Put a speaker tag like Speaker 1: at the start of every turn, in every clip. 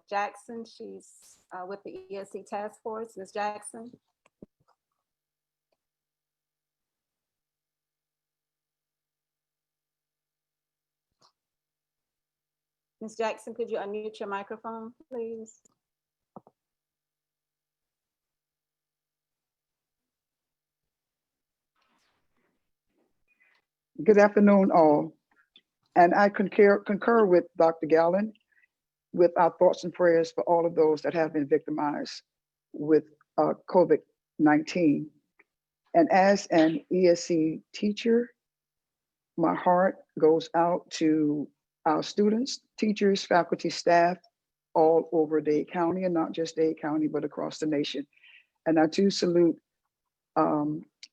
Speaker 1: Jackson. She's with the ESC task force. Ms. Jackson. Ms. Jackson, could you unmute your microphone, please?
Speaker 2: Good afternoon, all. And I concur with Dr. Gallen with our thoughts and prayers for all of those that have been victimized with COVID-19. And as an ESC teacher, my heart goes out to our students, teachers, faculty, staff, all over Dade County, and not just Dade County, but across the nation. And I do salute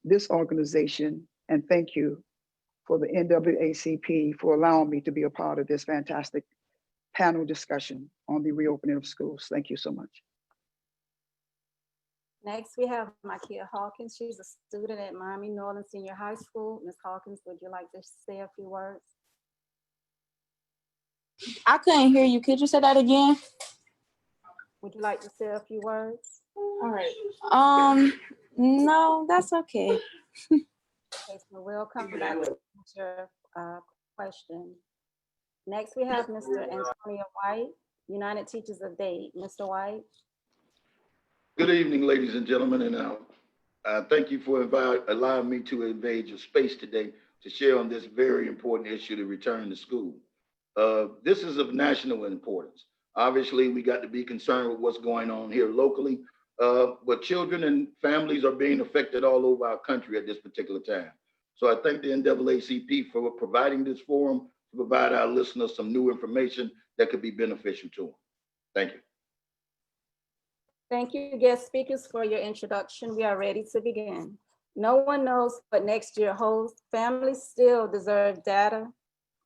Speaker 2: this organization and thank you for the NAACP for allowing me to be a part of this fantastic panel discussion on the reopening of schools. Thank you so much.
Speaker 1: Next, we have Makia Hawkins. She's a student at Miami-Dade Senior High School. Ms. Hawkins, would you like to say a few words?
Speaker 3: I couldn't hear you. Could you say that again?
Speaker 1: Would you like to say a few words?
Speaker 3: All right. No, that's okay.
Speaker 1: Okay, so we'll come back to your question. Next, we have Mr. Antonio White, United Teachers of Dade. Mr. White.
Speaker 4: Good evening, ladies and gentlemen, and thank you for allowing me to invade your space today to share on this very important issue to return to school. This is of national importance. Obviously, we got to be concerned with what's going on here locally, but children and families are being affected all over our country at this particular time. So I thank the NAACP for providing this forum to provide our listeners some new information that could be beneficial to them. Thank you.
Speaker 1: Thank you, guest speakers, for your introduction. We are ready to begin. No one knows what next year holds. Families still deserve data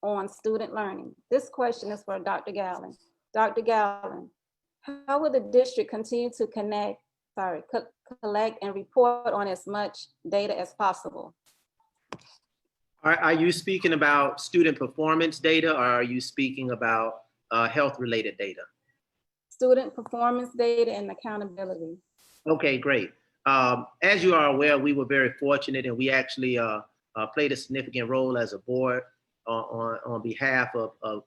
Speaker 1: on student learning. This question is for Dr. Gallen. Dr. Gallen, how will the district continue to collect and report on as much data as possible?
Speaker 5: Are you speaking about student performance data, or are you speaking about health-related data?
Speaker 1: Student performance data and accountability.
Speaker 5: Okay, great. As you are aware, we were very fortunate, and we actually played a significant role as a board on behalf of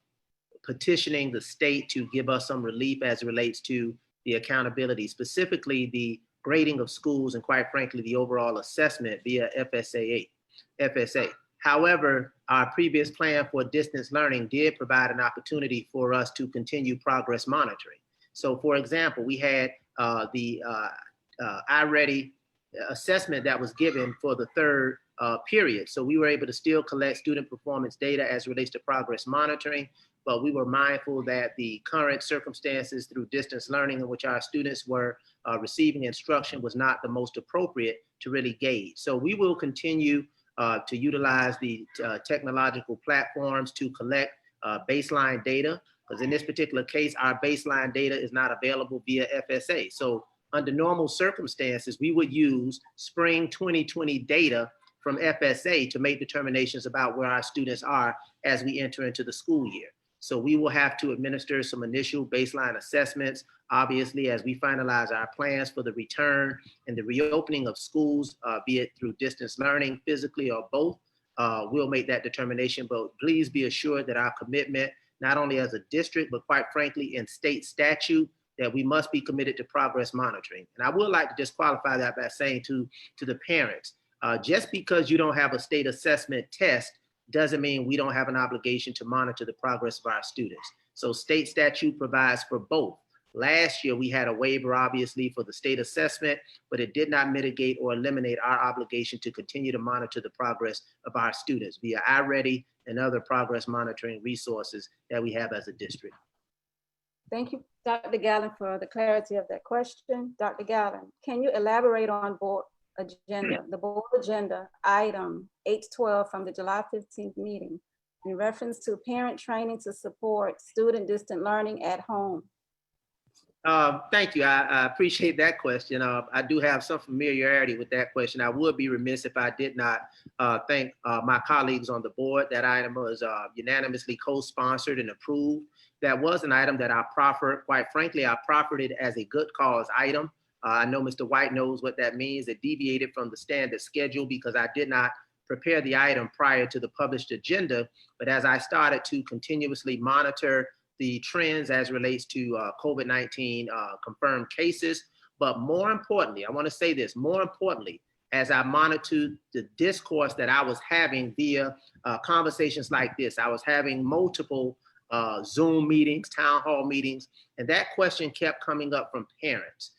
Speaker 5: petitioning the state to give us some relief as it relates to the accountability, specifically the grading of schools and, quite frankly, the overall assessment via FSA. However, our previous plan for distance learning did provide an opportunity for us to continue progress monitoring. So, for example, we had the iReady assessment that was given for the third period. So we were able to still collect student performance data as it relates to progress monitoring, but we were mindful that the current circumstances through distance learning in which our students were receiving instruction was not the most appropriate to really gauge. So we will continue to utilize the technological platforms to collect baseline data, because in this particular case, our baseline data is not available via FSA. So under normal circumstances, we would use spring 2020 data from FSA to make determinations about where our students are as we enter into the school year. So we will have to administer some initial baseline assessments, obviously, as we finalize our plans for the return and the reopening of schools, be it through distance learning, physically, or both. We'll make that determination, but please be assured that our commitment, not only as a district, but quite frankly, in state statute, that we must be committed to progress monitoring. And I would like to just qualify that by saying to the parents, just because you don't have a state assessment test doesn't mean we don't have an obligation to monitor the progress of our students. So state statute provides for both. Last year, we had a waiver, obviously, for the state assessment, but it did not mitigate or eliminate our obligation to continue to monitor the progress of our students via iReady and other progress monitoring resources that we have as a district.
Speaker 1: Thank you, Dr. Gallen, for the clarity of that question. Dr. Gallen, can you elaborate on board agenda, the board agenda item 812 from the July 15th meeting in reference to parent training to support student distant learning at home?
Speaker 5: Thank you. I appreciate that question. I do have some familiarity with that question. I would be remiss if I did not thank my colleagues on the board. That item was unanimously co-sponsored and approved. That was an item that I proffered. Quite frankly, I proffered it as a good cause item. I know Mr. White knows what that means. It deviated from the standard schedule because I did not prepare the item prior to the published agenda. But as I started to continuously monitor the trends as relates to COVID-19 confirmed cases. But more importantly, I want to say this, more importantly, as I monitored the discourse that I was having via conversations like this, I was having multiple Zoom meetings, town hall meetings, and that question kept coming up from parents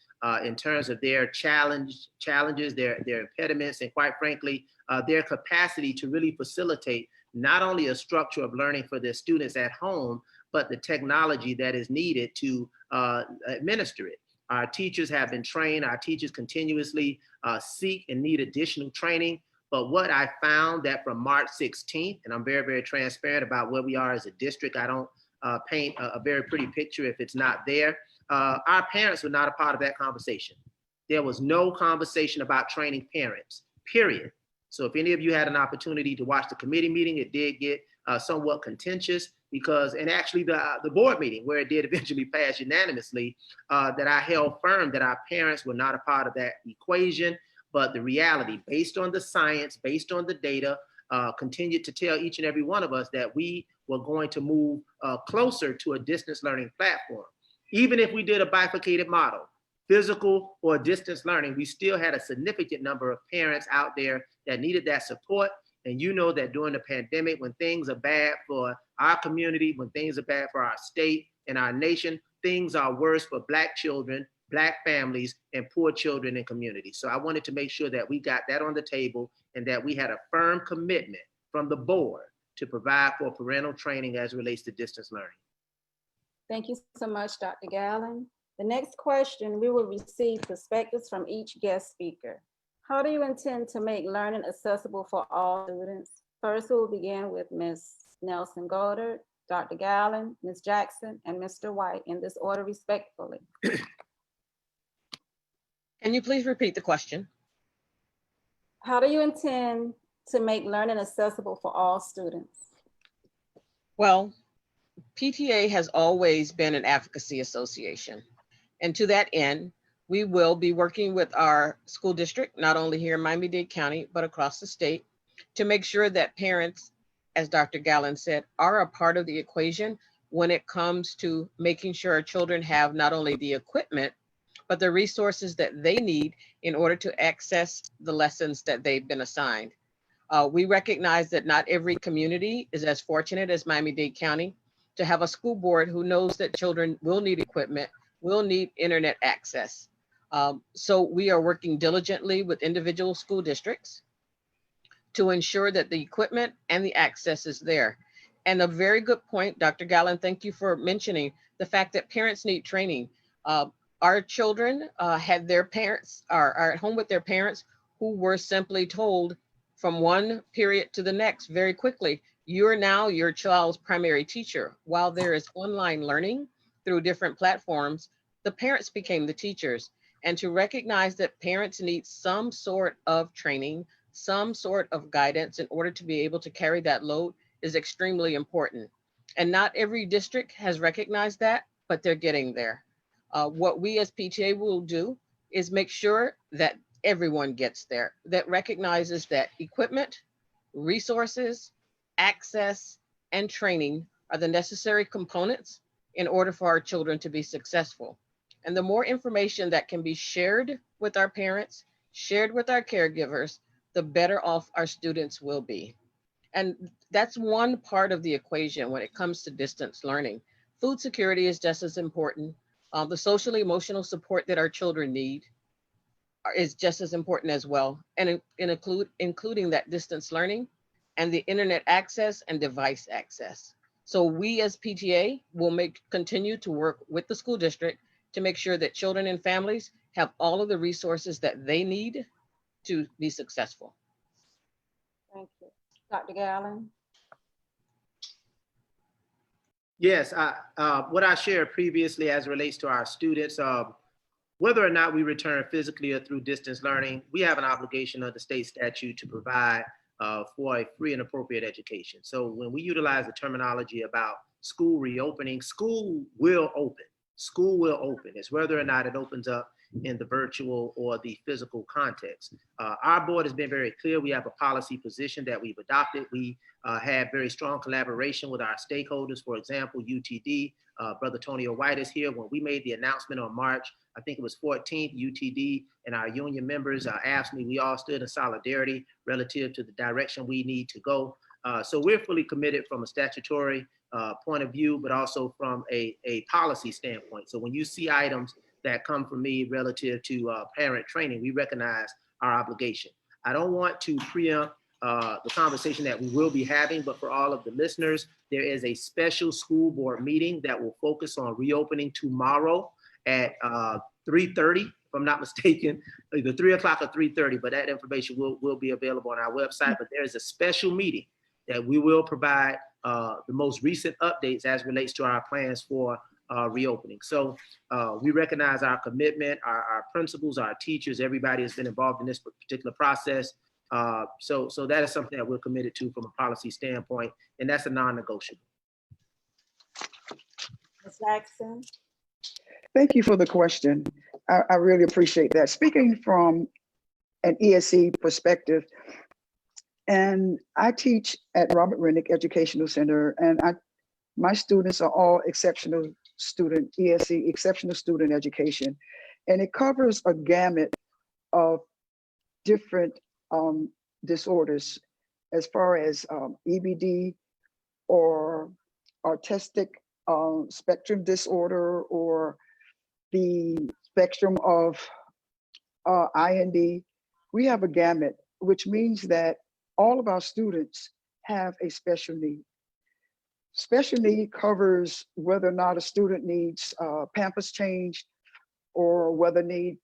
Speaker 5: in terms of their challenges, their impediments, and quite frankly, their capacity to really facilitate not only a structure of learning for their students at home, but the technology that is needed to administer it. Our teachers have been trained. Our teachers continuously seek and need additional training. But what I found that from March 16th, and I'm very, very transparent about where we are as a district, I don't paint a very pretty picture if it's not there. Our parents were not a part of that conversation. There was no conversation about training parents, period. So if any of you had an opportunity to watch the committee meeting, it did get somewhat contentious because, and actually the board meeting where it did eventually pass unanimously, that I held firm that our parents were not a part of that equation, but the reality based on the science, based on the data, continued to tell each and every one of us that we were going to move closer to a distance learning platform. Even if we did a bifurcated model, physical or distance learning, we still had a significant number of parents out there that needed that support. And you know that during the pandemic, when things are bad for our community, when things are bad for our state and our nation, things are worse for Black children, Black families, and poor children and communities. So I wanted to make sure that we got that on the table and that we had a firm commitment from the board to provide for parental training as it relates to distance learning.
Speaker 1: Thank you so much, Dr. Gallen. The next question, we will receive perspectives from each guest speaker. How do you intend to make learning accessible for all students? First, we'll begin with Ms. Nelson Goddard, Dr. Gallen, Ms. Jackson, and Mr. White in this order respectfully.
Speaker 6: Can you please repeat the question?
Speaker 1: How do you intend to make learning accessible for all students?
Speaker 6: Well, PTA has always been an advocacy association. And to that end, we will be working with our school district, not only here in Miami-Dade County, but across the state, to make sure that parents, as Dr. Gallen said, are a part of the equation when it comes to making sure our children have not only the equipment, but the resources that they need in order to access the lessons that they've been assigned. We recognize that not every community is as fortunate as Miami-Dade County to have a school board who knows that children will need equipment, will need internet access. So we are working diligently with individual school districts to ensure that the equipment and the access is there. And a very good point, Dr. Gallen, thank you for mentioning the fact that parents need training. Our children had their parents, are at home with their parents who were simply told from one period to the next very quickly, you're now your child's primary teacher. While there is online learning through different platforms, the parents became the teachers. And to recognize that parents need some sort of training, some sort of guidance in order to be able to carry that load is extremely important. And not every district has recognized that, but they're getting there. What we as PTA will do is make sure that everyone gets there, that recognizes that equipment, resources, access, and training are the necessary components in order for our children to be successful. And the more information that can be shared with our parents, shared with our caregivers, the better off our students will be. And that's one part of the equation when it comes to distance learning. Food security is just as important. The social emotional support that our children need is just as important as well, and including that distance learning and the internet access and device access. So we as PTA will continue to work with the school district to make sure that children and families have all of the resources that they need to be successful.
Speaker 1: Thank you. Dr. Gallen.
Speaker 5: Yes, what I shared previously as it relates to our students, whether or not we return physically or through distance learning, we have an obligation under state statute to provide for a free and appropriate education. So when we utilize the terminology about school reopening, school will open. School will open. It's whether or not it opens up in the virtual or the physical context. Our board has been very clear. We have a policy position that we've adopted. We had very strong collaboration with our stakeholders. For example, UTD, Brother Tonio White is here. When we made the announcement on March, I think it was 14th, UTD and our union members asked me, we all stood in solidarity relative to the direction we need to go. So we're fully committed from a statutory point of view, but also from a policy standpoint. So when you see items that come from me relative to parent training, we recognize our obligation. I don't want to preempt the conversation that we will be having, but for all of the listeners, there is a special school board meeting that will focus on reopening tomorrow at 3:30, if I'm not mistaken, either 3 o'clock or 3:30, but that information will be available on our website. But there is a special meeting that we will provide the most recent updates as relates to our plans for reopening. So we recognize our commitment, our principals, our teachers, everybody has been involved in this particular process. So that is something that we're committed to from a policy standpoint, and that's a non-negotiable.
Speaker 1: Ms. Jackson?
Speaker 2: Thank you for the question. I really appreciate that. Speaking from an ESE perspective, and I teach at Robert Rennick Educational Center, and my students are all exceptional student, ESE, exceptional student education. And it covers a gamut of different disorders as far as EBD or autistic spectrum disorder or the spectrum of IND. We have a gamut, which means that all of our students have a special need. Special need covers whether or not a student needs Pampers changed, or whether need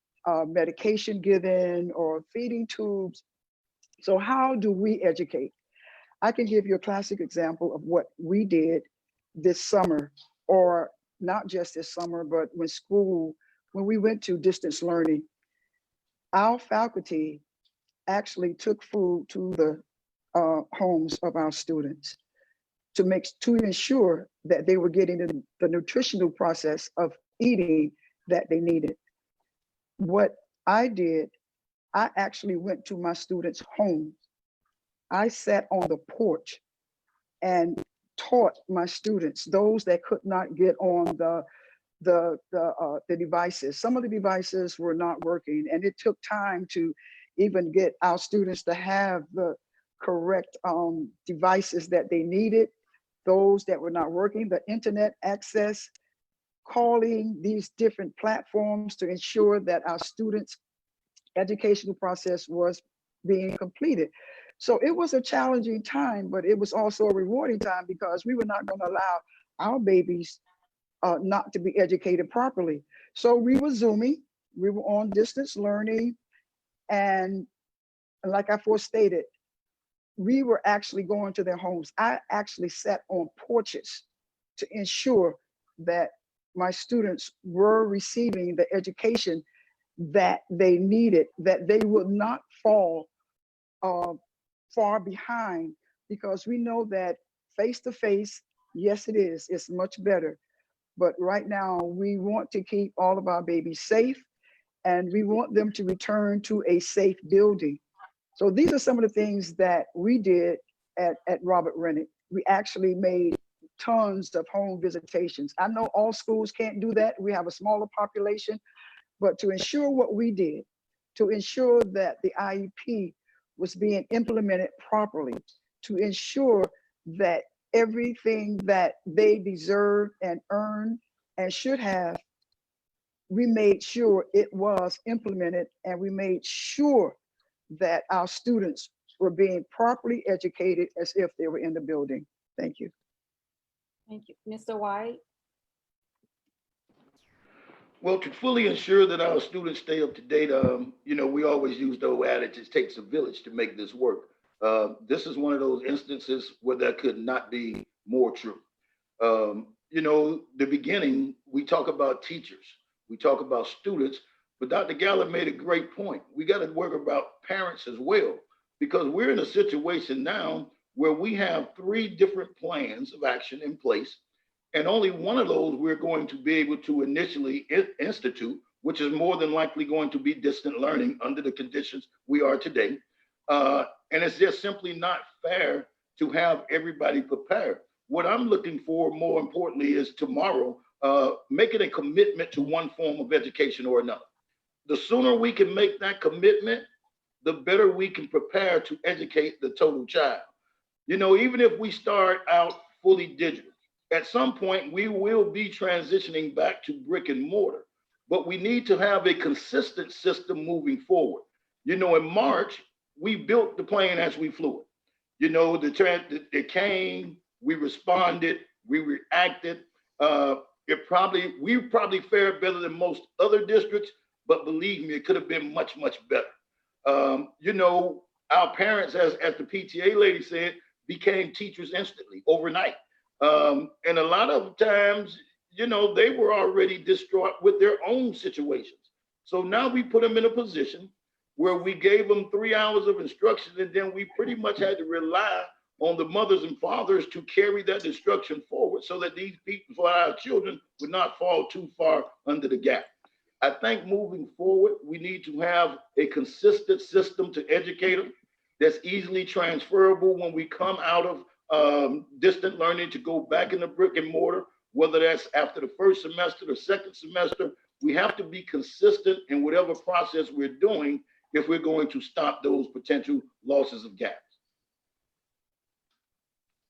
Speaker 2: medication given or feeding tubes. So how do we educate? I can give you a classic example of what we did this summer, or not just this summer, but when we went to distance learning, our faculty actually took food to the homes of our students to ensure that they were getting the nutritional process of eating that they needed. What I did, I actually went to my students' homes. I sat on the porch and taught my students, those that could not get on the devices. Some of the devices were not working, and it took time to even get our students to have the correct devices that they needed. Those that were not working, the internet access, calling these different platforms to ensure that our students' educational process was being completed. So it was a challenging time, but it was also a rewarding time because we were not going to allow our babies not to be educated properly. So we were Zooming, we were on distance learning, and like I stated, we were actually going to their homes. I actually sat on porches to ensure that my students were receiving the education that they needed, that they would not fall far behind, because we know that face-to-face, yes, it is, it's much better. But right now, we want to keep all of our babies safe, and we want them to return to a safe building. So these are some of the things that we did at Robert Rennick. We actually made tons of home visitations. I know all schools can't do that. We have a smaller population, but to ensure what we did, to ensure that the IEP was being implemented properly, to ensure that everything that they deserve and earn and should have, we made sure it was implemented, and we made sure that our students were being properly educated as if they were in the building. Thank you.
Speaker 1: Thank you. Mr. White?
Speaker 4: Well, to fully ensure that our students stay up to date, we always use the old adage, it takes a village to make this work. This is one of those instances where that could not be more true. you know, the beginning, we talk about teachers, we talk about students, but Dr. Gallup made a great point. We got to work about parents as well, because we're in a situation now where we have 3 different plans of action in place, and only one of those we're going to be able to initially institute, which is more than likely going to be distant learning under the conditions we are today. And it's just simply not fair to have everybody prepared. What I'm looking for, more importantly, is tomorrow, making a commitment to one form of education or another. The sooner we can make that commitment, the better we can prepare to educate the total child. You know, even if we start out fully digital, at some point we will be transitioning back to brick and mortar, but we need to have a consistent system moving forward. You know, in March, we built the plane as we flew it. You know, it came, we responded, we reacted. We probably fared better than most other districts, but believe me, it could have been much, much better. You know, our parents, as the PTA lady said, became teachers instantly, overnight. And a lot of times, you know, they were already distraught with their own situations. So now we put them in a position where we gave them 3 hours of instruction, and then we pretty much had to rely on the mothers and fathers to carry that instruction forward so that these people, for our children, would not fall too far under the gap. I think moving forward, we need to have a consistent system to educate them that's easily transferable when we come out of distant learning to go back into brick and mortar, whether that's after the first semester or second semester. We have to be consistent in whatever process we're doing if we're going to stop those potential losses of gaps.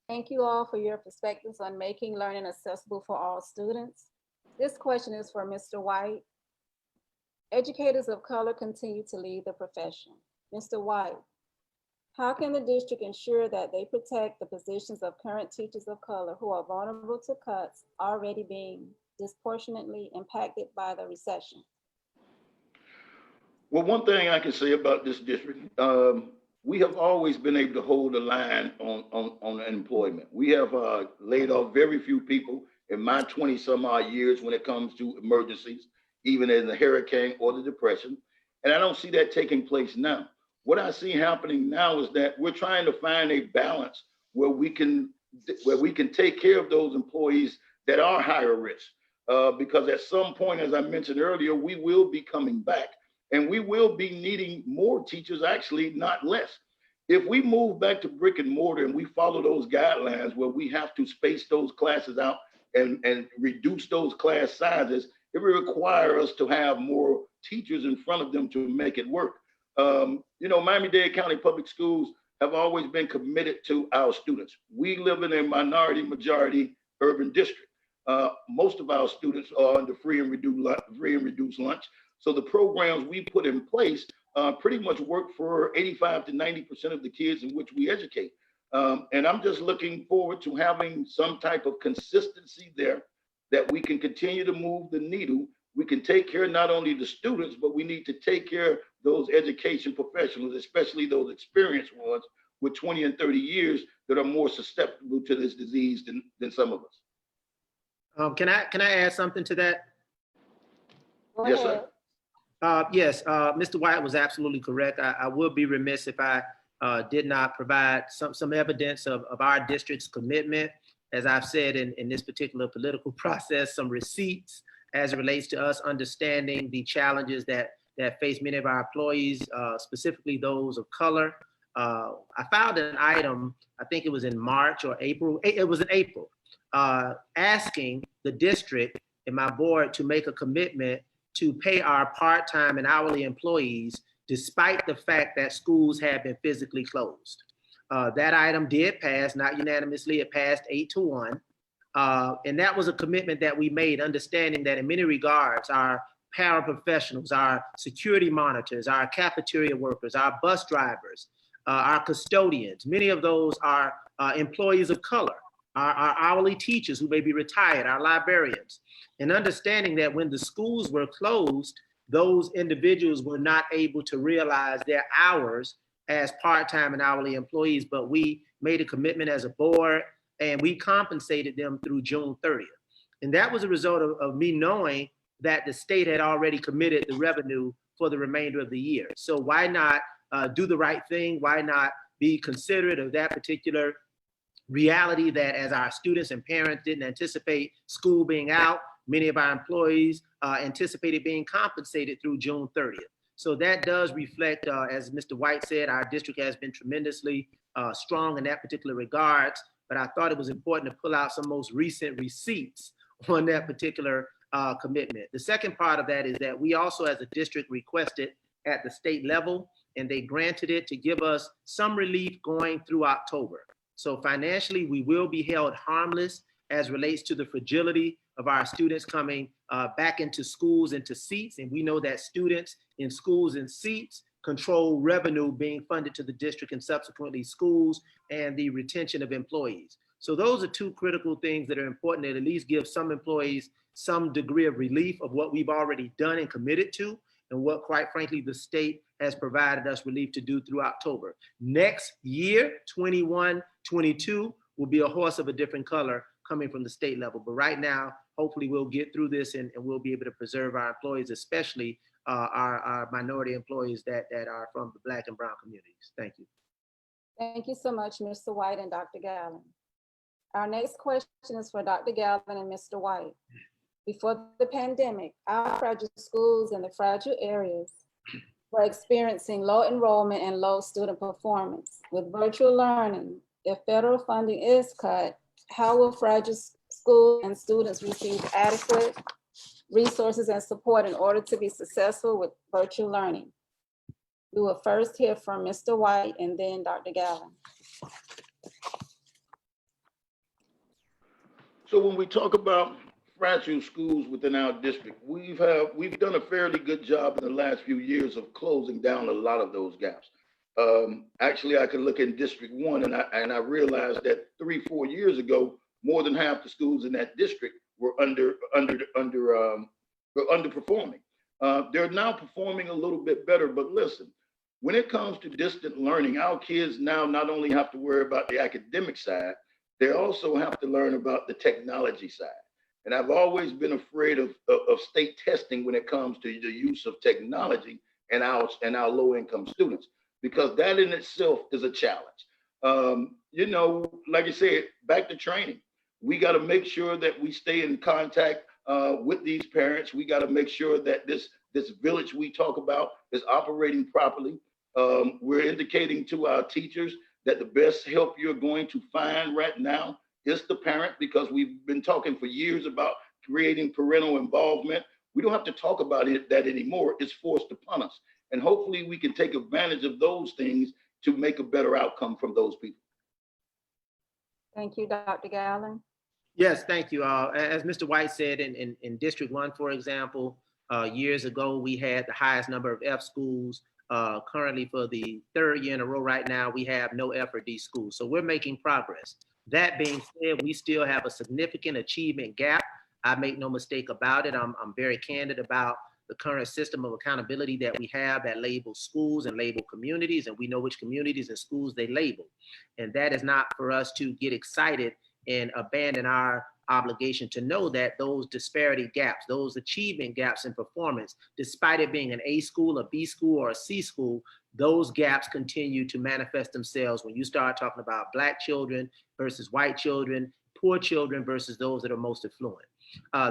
Speaker 1: Thank you all for your perspectives on making learning accessible for all students. This question is for Mr. White. Educators of color continue to lead the profession. Mr. White, how can the district ensure that they protect the positions of current teachers of color who are vulnerable to cuts already being disproportionately impacted by the recession?
Speaker 4: Well, one thing I can say about this district, we have always been able to hold the line on employment. We have laid off very few people in my 20 some odd years when it comes to emergencies, even in the hurricane or the depression. And I don't see that taking place now. What I see happening now is that we're trying to find a balance where we can take care of those employees that are higher risk. Because at some point, as I mentioned earlier, we will be coming back. And we will be needing more teachers, actually, not less. If we move back to brick and mortar and we follow those guidelines where we have to space those classes out and reduce those class sizes, it will require us to have more teachers in front of them to make it work. You know, Miami-Dade County Public Schools have always been committed to our students. We live in a minority majority urban district. Most of our students are under free and reduced lunch. So the programs we put in place pretty much work for 85 to 90% of the kids in which we educate. And I'm just looking forward to having some type of consistency there that we can continue to move the needle. We can take care not only of the students, but we need to take care of those education professionals, especially those experienced ones with 20 and 30 years that are more susceptible to this disease than some of us.
Speaker 5: Can I add something to that?
Speaker 1: Go
Speaker 4: Yes,
Speaker 1: ahead.
Speaker 4: sir.
Speaker 5: Yes, Mr. White was absolutely correct. I would be remiss if I did not provide some evidence of our district's commitment. As I've said in this particular political process, some receipts as it relates to us understanding the challenges that face many of our employees, specifically those of color. I filed an item, I think it was in March or April, it was in April, asking the district and my board to make a commitment to pay our part-time and hourly employees despite the fact that schools have been physically closed. That item did pass, not unanimously, it passed 8-1. And that was a commitment that we made, understanding that in many regards, our paraprofessionals, our security monitors, our cafeteria workers, our bus drivers, our custodians, many of those are employees of color, our hourly teachers who may be retired, our librarians, and understanding that when the schools were closed, those individuals were not able to realize their hours as part-time and hourly employees, but we made a commitment as a board and we compensated them through June 30th. And that was a result of me knowing that the state had already committed the revenue for the remainder of the year. So why not do the right thing? Why not be considerate of that particular reality that as our students and parents didn't anticipate school being out, many of our employees anticipated being compensated through June 30th. So that does reflect, as Mr. White said, our district has been tremendously strong in that particular regards, but I thought it was important to pull out some most recent receipts on that particular commitment. The second part of that is that we also as a district requested at the state level, and they granted it to give us some relief going through October. So financially, we will be held harmless as relates to the fragility of our students coming back into schools, into seats. And we know that students in schools and seats control revenue being funded to the district and subsequently schools and the retention of employees. So those are two critical things that are important that at least give some employees some degree of relief of what we've already done and committed to, and what, quite frankly, the state has provided us relief to do through October. Next year, 21-22, will be a horse of a different color coming from the state level. But right now, hopefully we'll get through this and we'll be able to preserve our employees, especially our minority employees that are from the Black and brown communities. Thank you.
Speaker 1: Thank you so much, Mr. White and Dr. Gallen. Our next question is for Dr. Gallen and Mr. White. Before the pandemic, our fragile schools in the fragile areas were experiencing low enrollment and low student performance. With virtual learning, if federal funding is cut, how will fragile schools and students receive adequate resources and support in order to be successful with virtual learning? We will first hear from Mr. White and then Dr. Gallen.
Speaker 4: So when we talk about fragile schools within our district, we've done a fairly good job in the last few years of closing down a lot of those gaps. Actually, I can look in District 1 and I realized that 3-4 years ago, more than half the schools in that district were underperforming. They're now performing a little bit better, but listen, when it comes to distant learning, our kids now not only have to worry about the academic side, they also have to learn about the technology side. And I've always been afraid of state testing when it comes to the use of technology and our low-income students, because that in itself is a challenge. You know, like I said, back to training. We got to make sure that we stay in contact with these parents. We got to make sure that this village we talk about is operating properly. We're indicating to our teachers that the best help you're going to find right now is the parent, because we've been talking for years about creating parental involvement. We don't have to talk about that anymore. It's forced upon us. And hopefully we can take advantage of those things to make a better outcome from those people.
Speaker 1: Thank you, Dr. Gallen.
Speaker 5: Yes, thank you. As Mr. White said, in District 1, for example, years ago, we had the highest number of F schools. Currently, for the third year in a row right now, we have no F or D schools. So we're making progress. That being said, we still have a significant achievement gap. I make no mistake about it. I'm very candid about the current system of accountability that we have that labels schools and label communities, and we know which communities and schools they label. And that is not for us to get excited and abandon our obligation to know that those disparity gaps, those achievement gaps in performance, despite it being an A school, a B school, or a C school, those gaps continue to manifest themselves when you start talking about Black children versus white children, poor children versus those that are most affluent.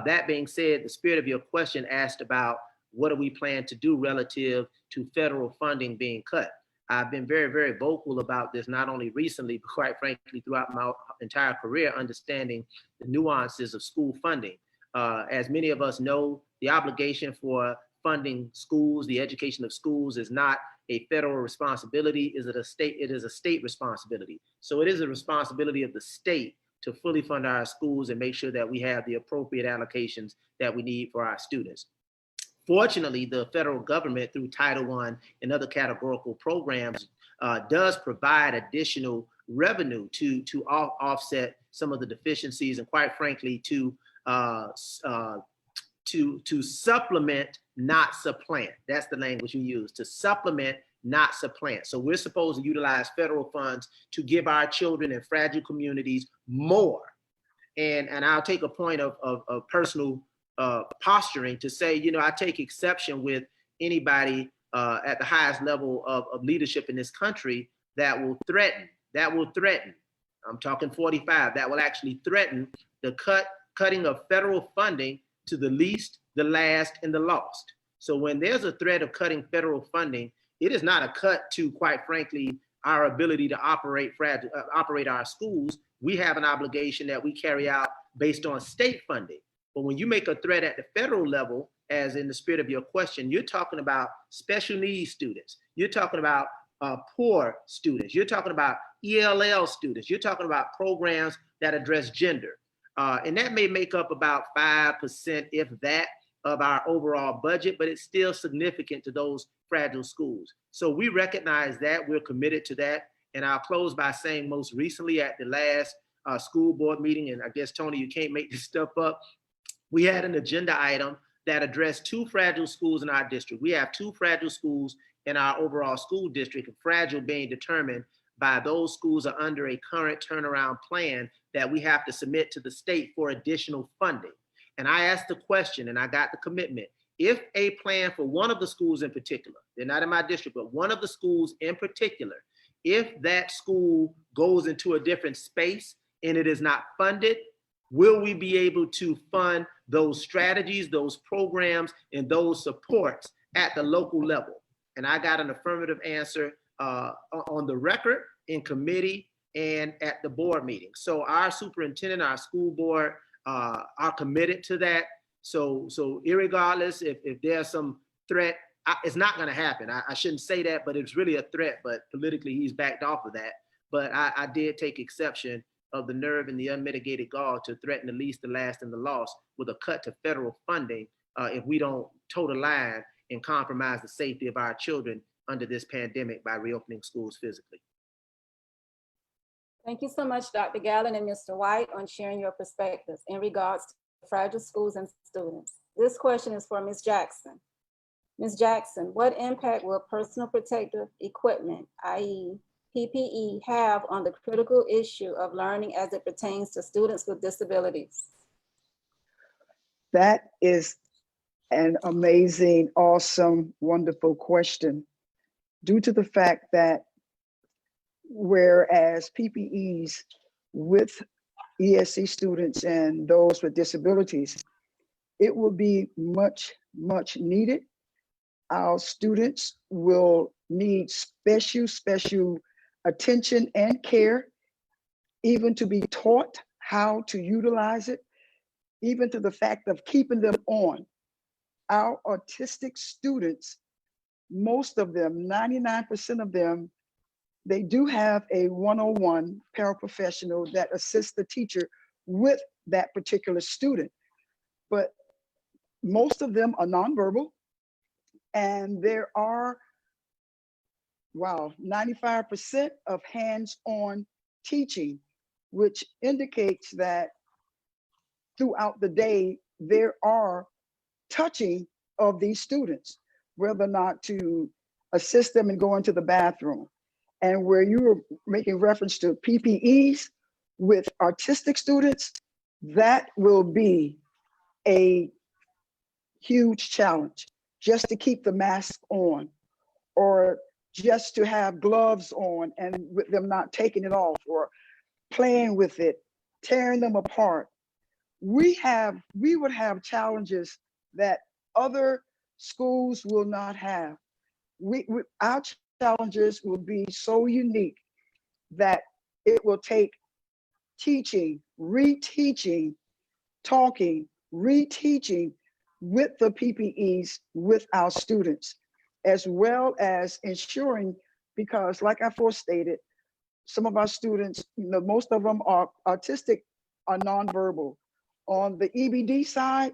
Speaker 5: That being said, the spirit of your question asked about what do we plan to do relative to federal funding being cut. I've been very, very vocal about this, not only recently, but quite frankly, throughout my entire career, understanding the nuances of school funding. As many of us know, the obligation for funding schools, the education of schools, is not a federal responsibility. It is a state responsibility. So it is a responsibility of the state to fully fund our schools and make sure that we have the appropriate allocations that we need for our students. Fortunately, the federal government, through Title I and other categorical programs, does provide additional revenue to offset some of the deficiencies, and quite frankly, to supplement, not supplant. That's the language we use, to supplement, not supplant. So we're supposed to utilize federal funds to give our children in fragile communities more And I'll take a point of personal posturing to say, you know, I take exception with anybody at the highest level of leadership in this country that will threaten, I'm talking 45, that will actually threaten the cutting of federal funding to the least, the last, and the lost. So when there's a threat of cutting federal funding, it is not a cut to, quite frankly, our ability to operate our schools. We have an obligation that we carry out based on state funding. But when you make a threat at the federal level, as in the spirit of your question, you're talking about special needs students. You're talking about poor students. You're talking about ELL students. You're talking about programs that address gender. And that may make up about 5%, if that, of our overall budget, but it's still significant to those fragile schools. So we recognize that, we're committed to that. And I'll close by saying most recently at the last school board meeting, and I guess, Tony, you can't make this stuff up, we had an agenda item that addressed 2 fragile schools in our district. We have 2 fragile schools in our overall school district, and fragile being determined by those schools are under a current turnaround plan that we have to submit to the state for additional funding. And I asked the question and I got the commitment. If a plan for one of the schools in particular, they're not in my district, but one of the schools in particular, if that school goes into a different space and it is not funded, will we be able to fund those strategies, those programs, and those supports at the local level? And I got an affirmative answer on the record, in committee, and at the board meeting. So our superintendent, our school board are committed to that. So irregardless if there's some threat, it's not gonna happen. I shouldn't say that, but it's really a threat, but politically he's backed off of that. But I did take exception of the nerve and the unmitigated gall to threaten the least, the last, and the lost with a cut to federal funding if we don't toe the line and compromise the safety of our children under this pandemic by reopening schools physically.
Speaker 1: Thank you so much, Dr. Gallen and Mr. White, on sharing your perspectives in regards to fragile schools and students. This question is for Ms. Jackson. Ms. Jackson, what impact will personal protective equipment, i.e. PPE, have on the critical issue of learning as it pertains to students with disabilities?
Speaker 2: That is an amazing, awesome, wonderful question. Due to the fact that whereas PPEs with ESC students and those with disabilities, it will be much, much needed. Our students will need special attention and care, even to be taught how to utilize it, even to the fact of keeping them on. Our autistic students, most of them, 99% of them, they do have a one-on-one paraprofessional that assists the teacher with that particular student. But most of them are nonverbal, and there are, 95% of hands-on teaching, which indicates that throughout the day, there are touching of these students, whether or not to assist them in going to the bathroom. And where you were making reference to PPEs with autistic students, that will be a huge challenge, just to keep the mask on, or just to have gloves on and with them not taking it off, or playing with it, tearing them apart. We would have challenges that other schools will not have. Our challenges will be so unique that it will take teaching, reteaching, talking, reteaching with the PPEs with our students, as well as ensuring, because like I stated, some of our students, most of them are autistic, are nonverbal. On the EBD side,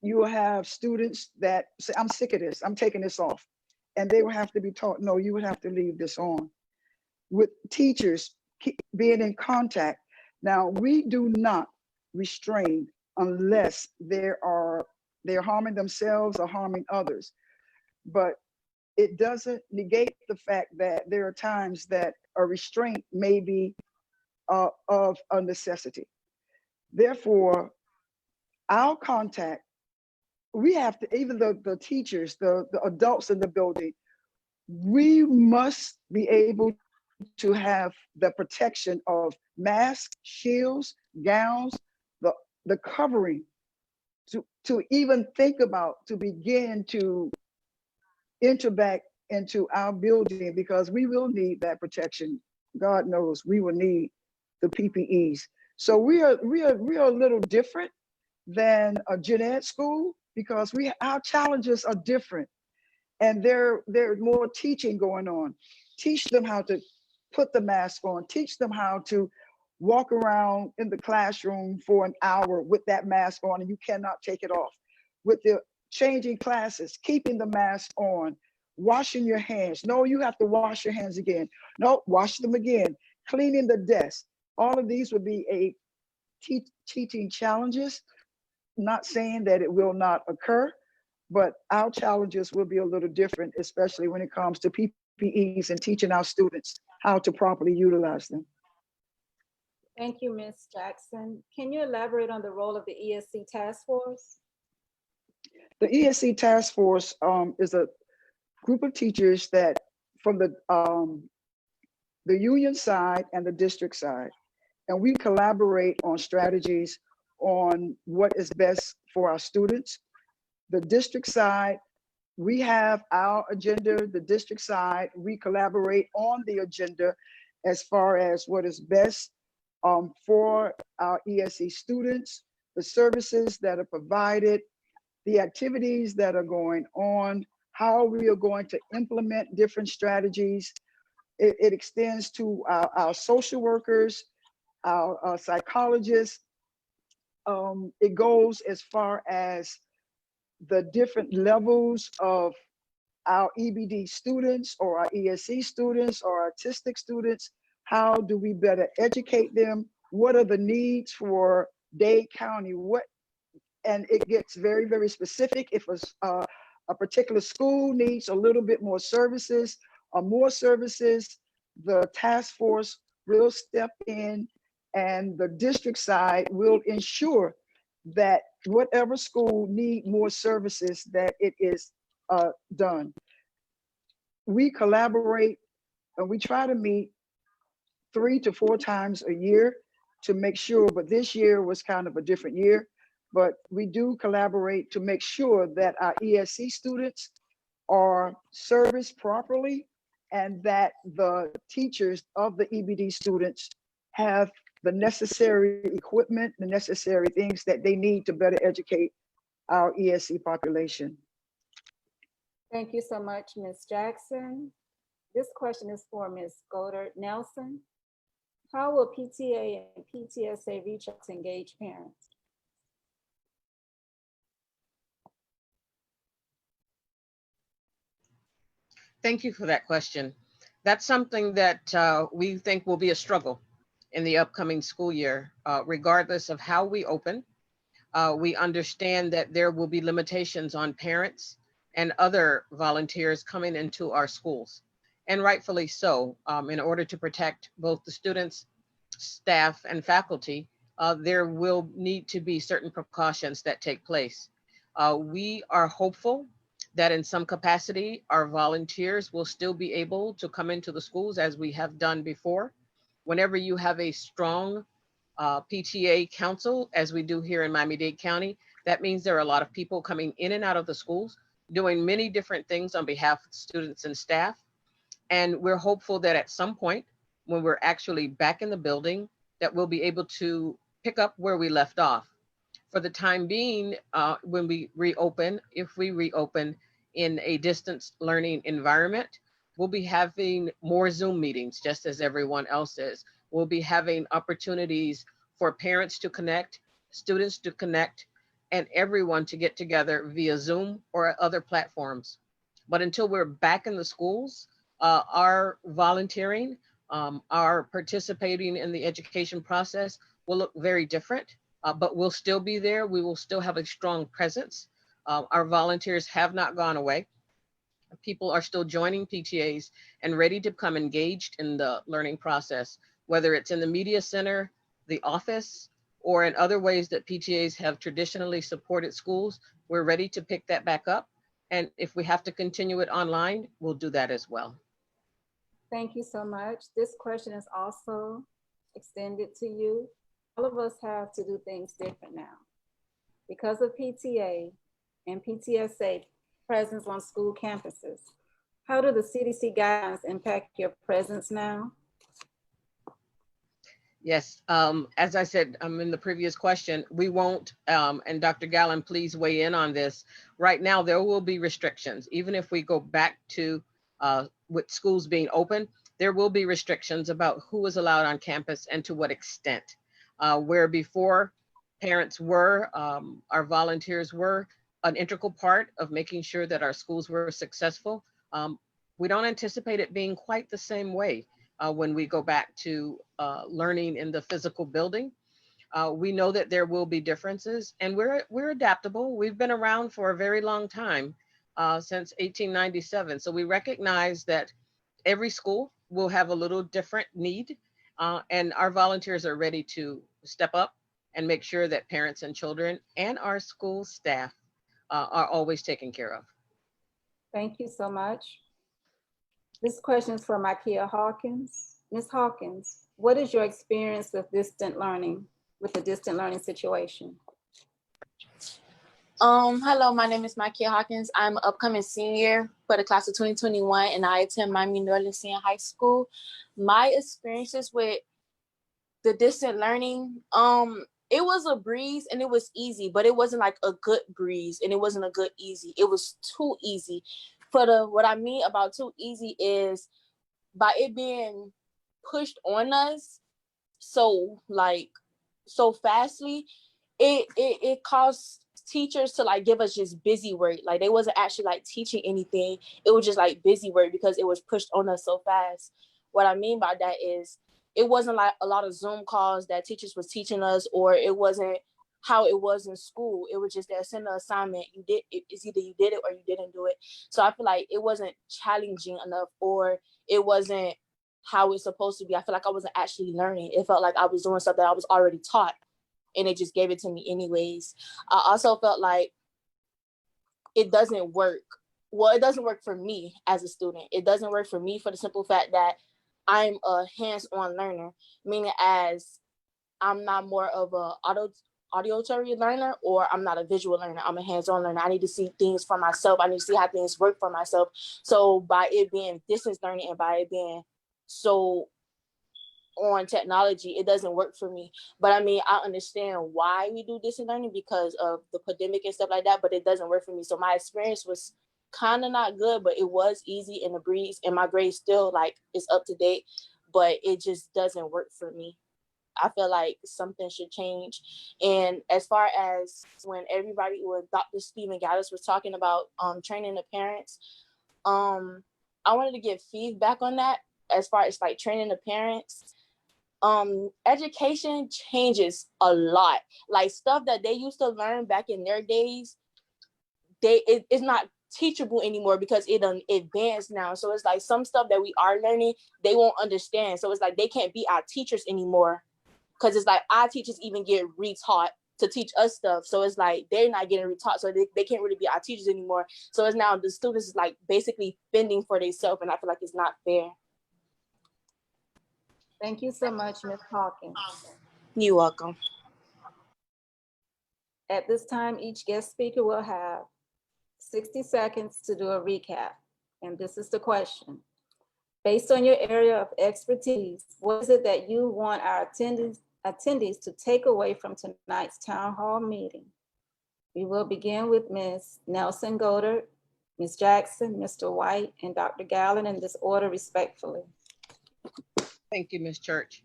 Speaker 2: you will have students that say, I'm sick of this, I'm taking this off. And they will have to be taught, no, you would have to leave this on. With teachers being in contact. Now, we do not restrain unless they're harming themselves or harming others. But it doesn't negate the fact that there are times that a restraint may be of a necessity. Therefore, our contact, we have to, even the teachers, the adults in the building, we must be able to have the protection of masks, shields, gowns, the covering to even think about, to begin to enter back into our building, because we will need that protection. God knows we will need the PPEs. So we are a little different than a gen ed school, because our challenges are different, and there's more teaching going on. Teach them how to put the mask on. Teach them how to walk around in the classroom for an hour with that mask on, and you cannot take it off. With the changing classes, keeping the mask on, washing your hands. No, you have to wash your hands again. No, wash them again. Cleaning the desk. All of these would be a teaching challenges. Not saying that it will not occur, but our challenges will be a little different, especially when it comes to PPEs and teaching our students how to properly utilize them.
Speaker 1: Thank you, Ms. Jackson. Can you elaborate on the role of the ESC task force?
Speaker 2: The ESC task force is a group of teachers that from the union side and the district side, and we collaborate on strategies on what is best for our students. The district side, we have our agenda. The district side, we collaborate on the agenda as far as what is best for our ESE students, the services that are provided, the activities that are going on, how we are going to implement different strategies. It extends to our social workers, our psychologists. It goes as far as the different levels of our EBD students or our ESE students or artistic students. How do we better educate them? What are the needs for Dade County? And it gets very, very specific. If a particular school needs a little bit more services or more services, the task force will step in, and the district side will ensure that whatever school need more services, that it is done. We collaborate and we try to meet 3 to 4 times a year to make sure, but this year was kind of a different year. But we do collaborate to make sure that our ESC students are serviced properly, and that the teachers of the EBD students have the necessary equipment, the necessary things that they need to better educate our ESC population.
Speaker 1: Thank you so much, Ms. Jackson. This question is for Ms. Goddard Nelson. How will PTA and PTSA reach out to engage parents?
Speaker 6: Thank you for that question. That's something that we think will be a struggle in the upcoming school year, regardless of how we open. We understand that there will be limitations on parents and other volunteers coming into our schools, and rightfully so. In order to protect both the students, staff, and faculty, there will need to be certain precautions that take place. We are hopeful that in some capacity, our volunteers will still be able to come into the schools as we have done before. Whenever you have a strong PTA council, as we do here in Miami-Dade County, that means there are a lot of people coming in and out of the schools, doing many different things on behalf of students and staff. And we're hopeful that at some point, when we're actually back in the building, that we'll be able to pick up where we left off. For the time being, when we reopen, if we reopen in a distance learning environment, we'll be having more Zoom meetings, just as everyone else is. We'll be having opportunities for parents to connect, students to connect, and everyone to get together via Zoom or other platforms. But until we're back in the schools, our volunteering, our participating in the education process will look very different, but we'll still be there. We will still have a strong presence. Our volunteers have not gone away. People are still joining PTAs and ready to become engaged in the learning process, whether it's in the media center, the office, or in other ways that PTAs have traditionally supported schools, we're ready to pick that back up. And if we have to continue it online, we'll do that as well.
Speaker 1: Thank you so much. This question is also extended to you. All of us have to do things different now. Because of PTA and PTSA presence on school campuses, how do the CDC guidelines impact your presence now?
Speaker 6: Yes, as I said in the previous question, we won't, and Dr. Gallen, please weigh in on this. Right now, there will be restrictions. Even if we go back to with schools being open, there will be restrictions about who is allowed on campus and to what extent. Where before parents were, our volunteers were an integral part of making sure that our schools were successful. We don't anticipate it being quite the same way when we go back to learning in the physical building. We know that there will be differences, and we're adaptable. We've been around for a very long time, since 1897. So we recognize that every school will have a little different need, and our volunteers are ready to step up and make sure that parents and children and our school staff are always taken care of.
Speaker 1: Thank you so much. This question is for Micaiah Hawkins. Ms. Hawkins, what is your experience with the distant learning situation?
Speaker 3: Hello, my name is Michael Hawkins. I'm an upcoming senior for the class of 2021, and I attend Miami-Dade Senior High School. My experiences with the distant learning, it was a breeze and it was easy, but it wasn't like a good breeze and it wasn't a good easy. It was too easy. What I mean about too easy is by it being pushed on us so fastly, it caused teachers to like give us just busy work. Like they wasn't actually like teaching anything. It was just like busy work because it was pushed on us so fast. What I mean by that is it wasn't like a lot of Zoom calls that teachers was teaching us, or it wasn't how it was in school. It was just that send an assignment. It's either you did it or you didn't do it. So I feel like it wasn't challenging enough, or it wasn't how it's supposed to be. I feel like I wasn't actually learning. It felt like I was doing something I was already taught, and it just gave it to me anyways. I also felt like it doesn't work. Well, it doesn't work for me as a student. It doesn't work for me for the simple fact that I'm a hands-on learner, meaning as I'm not more of a auditory learner, or I'm not a visual learner. I'm a hands-on learner. I need to see things for myself. I need to see how things work for myself. So by it being distance learning and by it being so on technology, it doesn't work for me. But I mean, I understand why we do distance learning because of the pandemic and stuff like that, but it doesn't work for me. So my experience was kind of not good, but it was easy in the breeze, and my grade still like is up to date, but it just doesn't work for me. I feel like something should change. And as far as when Dr. Stephen Gaddis was talking about training the parents, I wanted to give feedback on that as far as like training the parents. Education changes a lot. Like stuff that they used to learn back in their days, it's not teachable anymore because it advanced now. So it's like some stuff that we are learning, they won't understand. So it's like they can't be our teachers anymore, because it's like our teachers even get retaught to teach us stuff. So it's like they're not getting retaught, so they can't really be our teachers anymore. So it's now the students is like basically fending for themselves, and I feel like it's not fair.
Speaker 1: Thank you so much, Ms. Hawkins.
Speaker 3: You're welcome.
Speaker 1: At this time, each guest speaker will have 60 seconds to do a recap. And this is the question. Based on your area of expertise, what is it that you want our attendees to take away from tonight's town hall meeting? We will begin with Ms. Nelson Goddard, Ms. Jackson, Mr. White, and Dr. Gallen in this order respectfully.
Speaker 6: Thank you, Ms. Church.